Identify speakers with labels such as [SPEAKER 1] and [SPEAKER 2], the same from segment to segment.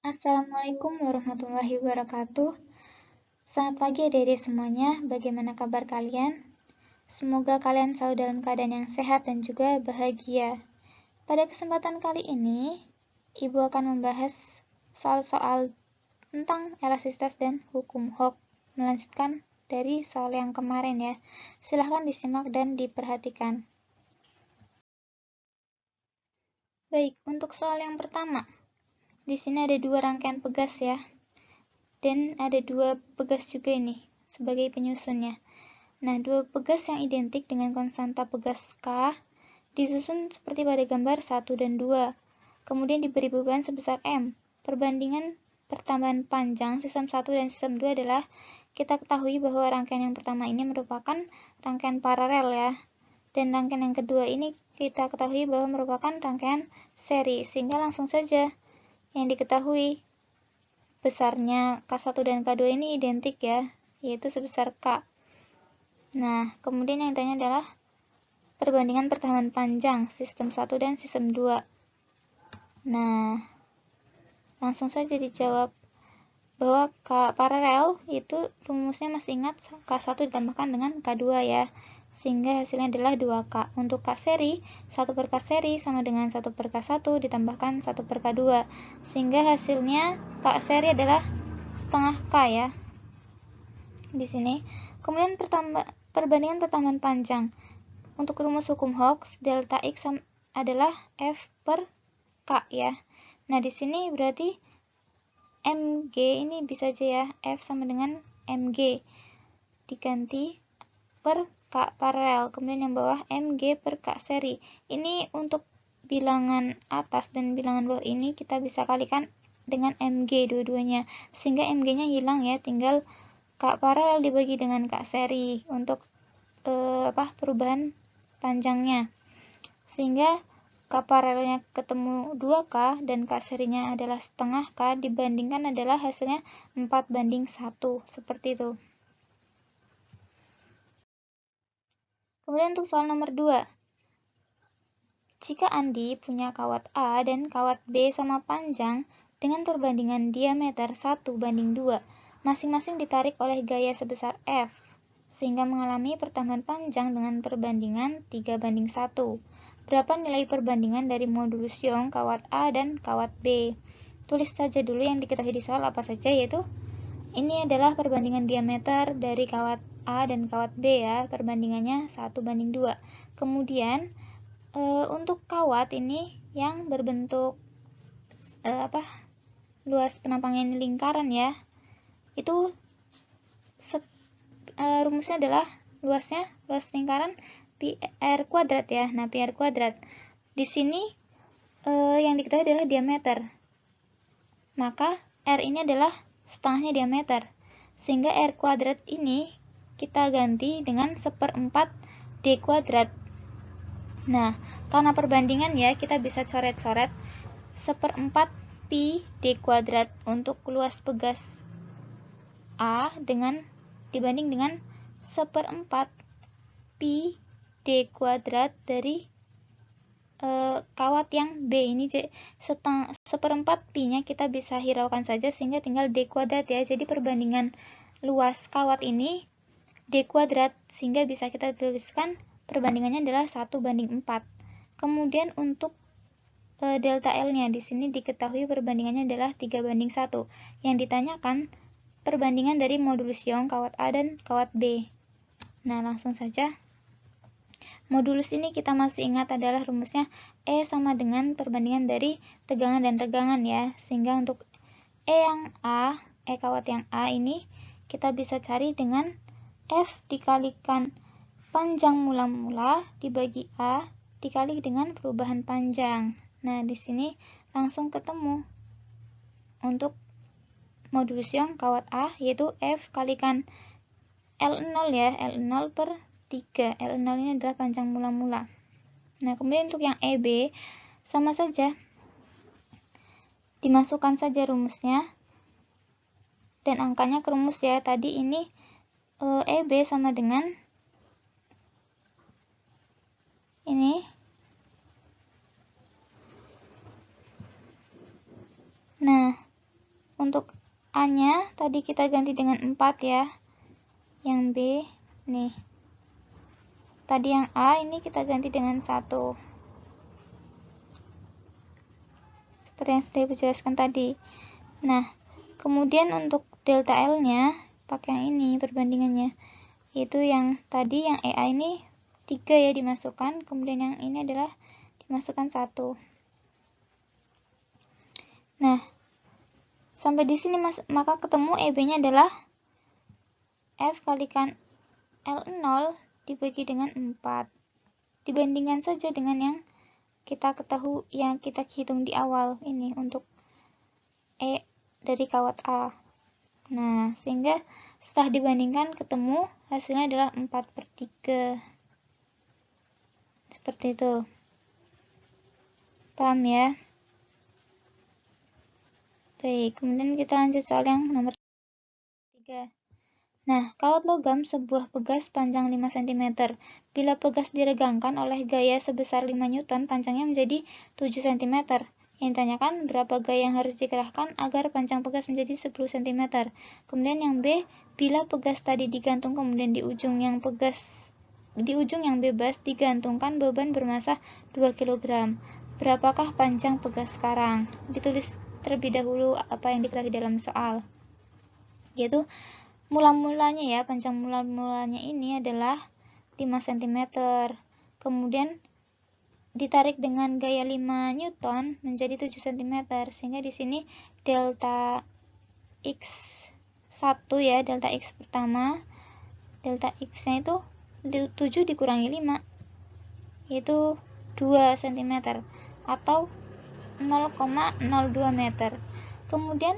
[SPEAKER 1] Assalamualaikum warahmatullahi wabarakatuh. Selamat pagi adik-adik semuanya, bagaimana kabar kalian? Semoga kalian selalu dalam keadaan yang sehat dan juga bahagia. Pada kesempatan kali ini, Ibu akan membahas soal-soal tentang elastisitas dan hukum Hooke. Melanjutkan dari soal yang kemarin ya. Silahkan disimak dan diperhatikan. Baik, untuk soal yang pertama. Di sini ada dua rangkaian pegas ya. Dan ada dua pegas juga ini sebagai penyusunnya. Nah, dua pegas yang identik dengan konstanta pegas K disusun seperti pada gambar 1 dan 2. Kemudian diberi beban sebesar M. Perbandingan pertambahan panjang sistem 1 dan sistem 2 adalah kita ketahui bahwa rangkaian yang pertama ini merupakan rangkaian paralel ya. Dan rangkaian yang kedua ini kita ketahui bahwa merupakan rangkaian seri. Sehingga langsung saja yang diketahui besarnya K1 dan K2 ini identik ya, yaitu sebesar K. Nah, kemudian yang ditanya adalah perbandingan pertahanan panjang sistem 1 dan sistem 2. Nah, langsung saja dijawab bahwa K paralel itu rumusnya masih ingat K1 ditambahkan dengan K2 ya. Sehingga hasilnya adalah 2K. Untuk K seri, 1 per K seri sama dengan 1 per K1 ditambahkan 1 per K2. Sehingga hasilnya K seri adalah setengah K ya. Di sini. Kemudian perbandingan pertambahan panjang. Untuk rumus hukum Hooke, delta X adalah F per K ya. Nah, di sini berarti MG ini bisa aja ya, F sama dengan MG. Diganti per K paralel. Kemudian yang bawah MG per K seri. Ini untuk bilangan atas dan bilangan bawah ini kita bisa kalikan dengan MG dua-duanya. Sehingga MG-nya hilang ya, tinggal K paralel dibagi dengan K seri untuk perubahan panjangnya. Sehingga K paralelnya ketemu 2K dan K serinya adalah setengah K, dibandingkan adalah hasilnya 4:1, seperti itu. Kemudian untuk soal nomor 2. Jika Andi punya kawat A dan kawat B sama panjang dengan perbandingan diameter 1:2, masing-masing ditarik oleh gaya sebesar F, sehingga mengalami pertambahan panjang dengan perbandingan 3:1. Berapa nilai perbandingan dari modulus Young kawat A dan kawat B? Tulis saja dulu yang diketahui di soal apa saja, yaitu ini adalah perbandingan diameter dari kawat A dan kawat B ya, perbandingannya 1:2. Kemudian untuk kawat ini yang berbentuk luas penampangnya ini lingkaran ya, itu rumusnya adalah luas lingkaran pi r kuadrat ya. Nah, pi r kuadrat. Di sini yang diketahui adalah diameter. Maka r ini adalah setengahnya diameter. Sehingga r kuadrat ini kita ganti dengan 1/4 d kuadrat. Nah, karena perbandingan ya, kita bisa coret-coret 1/4 pi d kuadrat untuk luas pegas A dibanding dengan 1/4 pi d kuadrat dari kawat yang B ini. 1/4 pi-nya kita bisa hiraukan saja sehingga tinggal d kuadrat ya. Jadi perbandingan luas kawat ini d kuadrat, sehingga bisa kita tuliskan perbandingannya adalah 1:4. Kemudian untuk delta L-nya di sini diketahui perbandingannya adalah 3:1. Yang ditanyakan perbandingan dari modulus Young kawat A dan kawat B. Nah, langsung saja. Modulus ini kita masih ingat adalah rumusnya E sama dengan perbandingan dari tegangan dan regangan ya. Sehingga untuk E kawat yang A ini kita bisa cari dengan F dikalikan panjang mula-mula dibagi A dikali dengan perubahan panjang. Nah, di sini langsung ketemu untuk modulus Young kawat A, yaitu F kalikan L0 ya, L0 per 3. L0 ini adalah panjang mula-mula. Nah, kemudian untuk yang EB sama saja. Dimasukkan saja rumusnya dan angkanya ke rumus ya. Tadi ini EB sama dengan ini. Nah, untuk A-nya tadi kita ganti dengan 4 ya. Yang B, nih. Tadi yang A ini kita ganti dengan 1. Seperti yang sudah Ibu jelaskan tadi. Nah, kemudian untuk delta L-nya, pakai yang ini perbandingannya. Yaitu yang tadi, yang EA ini 3 ya dimasukkan, kemudian yang ini adalah dimasukkan 1. Nah, sampai di sini maka ketemu EB-nya adalah F kalikan L0 dibagi dengan 4. Dibandingkan saja dengan yang kita ketahui, yang kita hitung di awal ini untuk E dari kawat A. Nah, sehingga setelah dibandingkan ketemu hasilnya adalah 4/3. Seperti itu. Paham ya? Baik, kemudian kita lanjut soal yang nomor 3. Nah, kawat logam sebuah pegas panjang 5 cm. Bila pegas diregangkan oleh gaya sebesar 5 Newton, panjangnya menjadi 7 cm. Yang ditanyakan berapa gaya yang harus dikerahkan agar panjang pegas menjadi 10 cm. Kemudian yang B, bila pegas tadi digantung kemudian di ujung yang bebas digantungkan beban bermassa 2 kg. Berapakah panjang pegas sekarang? Ditulis terlebih dahulu apa yang diketahui dalam soal. Yaitu mula-mulanya ya, panjang mula-mulanya ini adalah 5 cm. Kemudian ditarik dengan gaya 5 Newton menjadi 7 cm. Sehingga di sini delta X1 ya, delta X pertama, delta X-nya itu 7 dikurangi 5, yaitu 2 cm atau 0,02 meter. Kemudian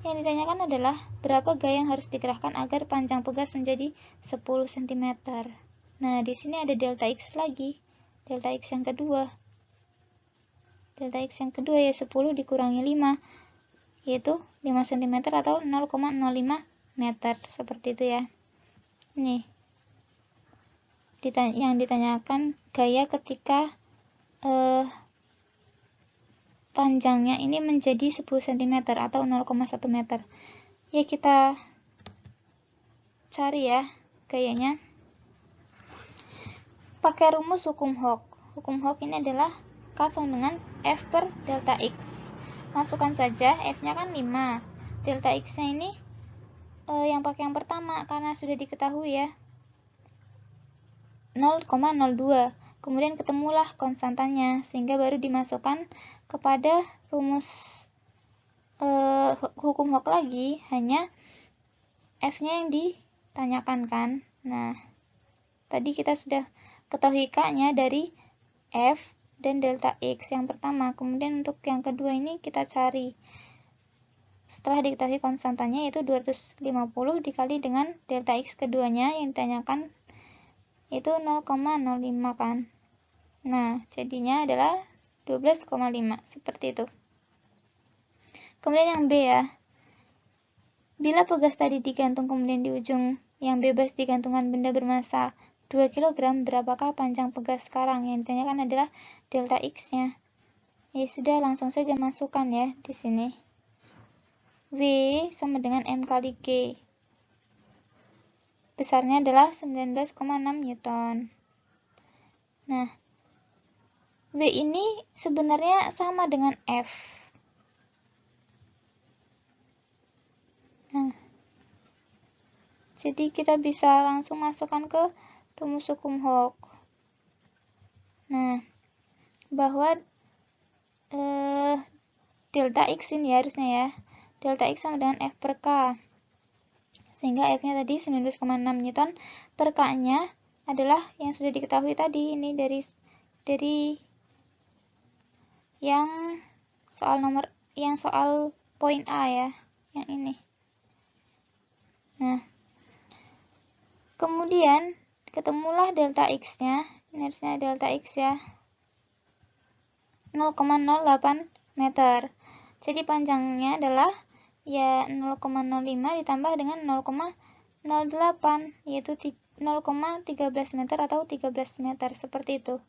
[SPEAKER 1] yang ditanyakan adalah berapa gaya yang harus dikerahkan agar panjang pegas menjadi 10 cm. Nah, di sini ada delta X lagi. Delta X yang kedua. Delta X yang kedua ya 10 dikurangi 5, yaitu 5 cm atau 0,05 meter. Seperti itu ya. Nih. Yang ditanyakan gaya ketika panjangnya ini menjadi 10 cm atau 0,1 meter. Ya, kita cari ya gayanya. Pakai rumus hukum Hooke. Hukum Hooke ini adalah K sama dengan F per delta X. Masukkan saja, F-nya kan 5. Delta X-nya ini yang pakai yang pertama karena sudah diketahui ya. 0,02. Kemudian ketemulah konstantannya, sehingga baru dimasukkan kepada rumus hukum Hooke lagi, hanya F-nya yang ditanyakan kan. Nah, tadi kita sudah ketahui K-nya dari F dan delta X yang pertama. Kemudian untuk yang kedua ini kita cari. Setelah diketahui konstantannya yaitu 250 dikali dengan delta X keduanya yang ditanyakan itu 0,05 kan. Nah, jadinya adalah 12,5. Seperti itu. Kemudian yang B ya. Bila pegas tadi digantung kemudian di ujung yang bebas digantungkan benda bermassa 2 kg, berapakah panjang pegas sekarang? Yang ditanyakan adalah delta X-nya. Ya sudah, langsung saja masukkan ya di sini. W sama dengan M kali G. Besarnya adalah 19,6 Newton. Nah, W ini sebenarnya sama dengan F. Nah, jadi kita bisa langsung masukkan ke rumus hukum Hooke. Nah, bahwa delta X ini harusnya ya, delta X sama dengan F per K. Sehingga F-nya tadi 19,6 Newton per K-nya adalah yang sudah diketahui tadi, ini dari yang soal poin A ya, yang ini. Nah, kemudian ketemulah delta X-nya, ini harusnya delta X ya, 0,08 meter. Jadi panjangnya adalah ya 0,05 ditambah dengan 0,08, yaitu 0,13 meter atau 13 meter, seperti itu.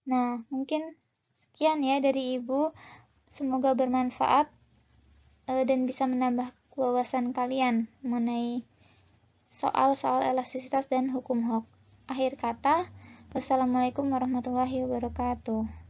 [SPEAKER 1] Nah, mungkin sekian ya dari Ibu. Semoga bermanfaat. dan bisa menambah wawasan kalian mengenai soal-soal elastisitas dan hukum Hooke. Akhir kata, wassalamualaikum warahmatullahi wabarakatuh.